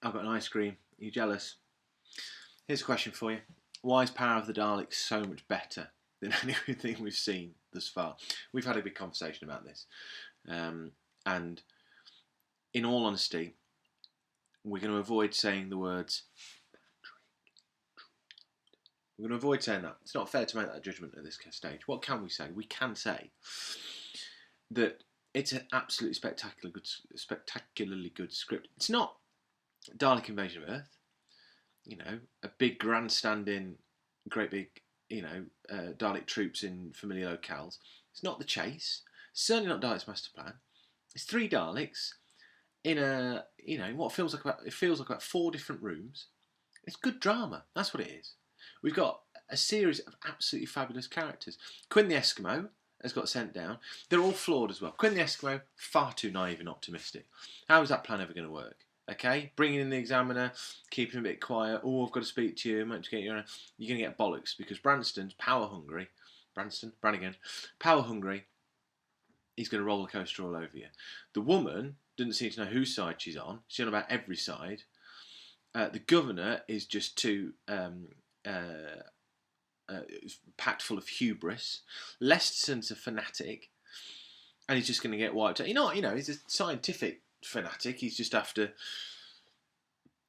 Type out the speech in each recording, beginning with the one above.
I've got an ice cream. Are you jealous? Here's a question for you. Why is Power of the Daleks so much better than anything we've seen thus far? We've had a big conversation about this. And in all honesty, we're going to avoid saying the words. We're going to avoid saying that. It's not fair to make that judgment at this stage. What can we say? We can say that it's an absolutely spectacularly good script. It's not Dalek Invasion of Earth, a big grandstanding, great big, Dalek troops in familiar locales. It's not The Chase. Certainly not Dalek's Master Plan. It's 3 Daleks in what feels like about 4 different rooms. It's good drama. That's what it is. We've got a series of absolutely fabulous characters. Quinn the Eskimo has got sent down. They're all flawed as well. Quinn the Eskimo, far too naive and optimistic. How is that plan ever going to work? Okay, bringing in the examiner, keeping him a bit quiet. Oh, I've got to speak to you. You're going to get bollocks because Branston's power hungry. Brannigan, power hungry. He's going to roller coaster all over you. The woman doesn't seem to know whose side she's on. She's on about every side. The governor is just too packed full of hubris. Lesterton's a fanatic, and he's just going to get wiped out. He's a scientific fanatic. He's just after.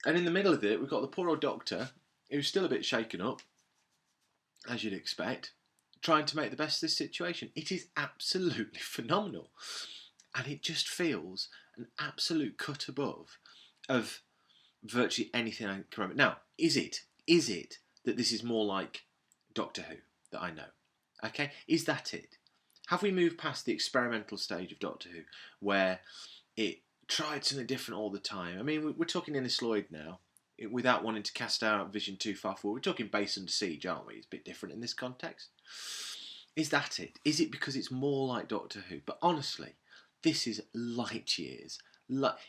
And in the middle of it, we've got the poor old doctor, who's still a bit shaken up, as you'd expect, trying to make the best of this situation. It is absolutely phenomenal, and it just feels an absolute cut above of virtually anything I can remember. Now, is it that this is more like Doctor Who that I know? Okay, is that it? Have we moved past the experimental stage of Doctor Who, where it tried something different all the time? I mean, we're talking Innes Lloyd now, without wanting to cast out vision too far forward. We're talking Base Under Siege, aren't we? It's a bit different in this context. Is that it? Is it because it's more like Doctor Who? But honestly, this is light years.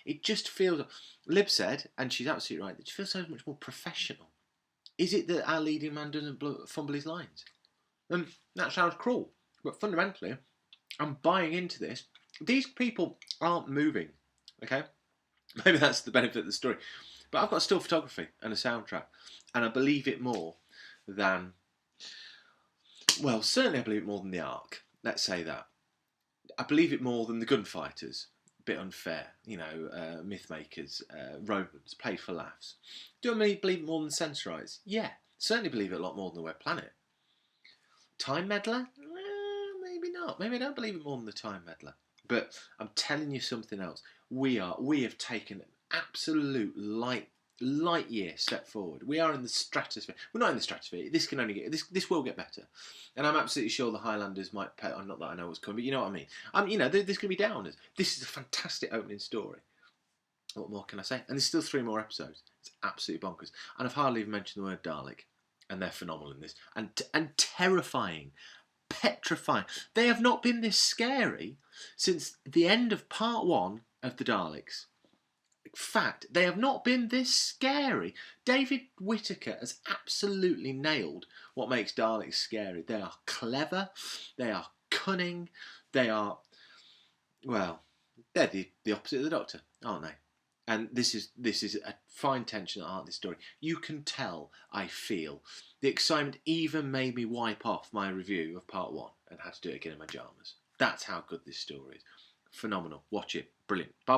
It just feels. Lib said, and she's absolutely right, it just feels so much more professional. Is it that our leading man doesn't fumble his lines? That sounds cruel, but fundamentally, I'm buying into this. These people aren't moving, okay? Maybe that's the benefit of the story. But I've got still photography and a soundtrack, and I believe it more than... Well, certainly I believe it more than the Ark. Let's say that. I believe it more than the Gunfighters. A bit unfair, myth makers, Romans, played for laughs. Do I believe it more than Sensorites? Yeah, certainly believe it a lot more than the Web Planet. Time Meddler? Maybe not. Maybe I don't believe it more than the Time Meddler. But I'm telling you something else. We have taken an absolute light year step forward. We are in the stratosphere. We're not in the stratosphere. This can only get this will get better, and I'm absolutely sure the Highlanders might pay. Not that I know what's coming, but you know what I mean. There's going to be downers. This is a fantastic opening story. What more can I say? And there's still 3 more episodes. It's absolutely bonkers. And I've hardly even mentioned the word Dalek, and they're phenomenal in this, and terrifying, petrifying. They have not been this scary since the end of part 1 of the Daleks. Fact, they have not been this scary. David Whittaker has absolutely nailed what makes Daleks scary. They are clever, they are cunning, they are, well, they're the opposite of the Doctor, aren't they? And this is a fine tension at the heart of this story. You can tell, I feel, the excitement even made me wipe off my review of part 1 and had to do it again in my pyjamas. That's how good this story is. Phenomenal. Watch it. Brilliant. Bye.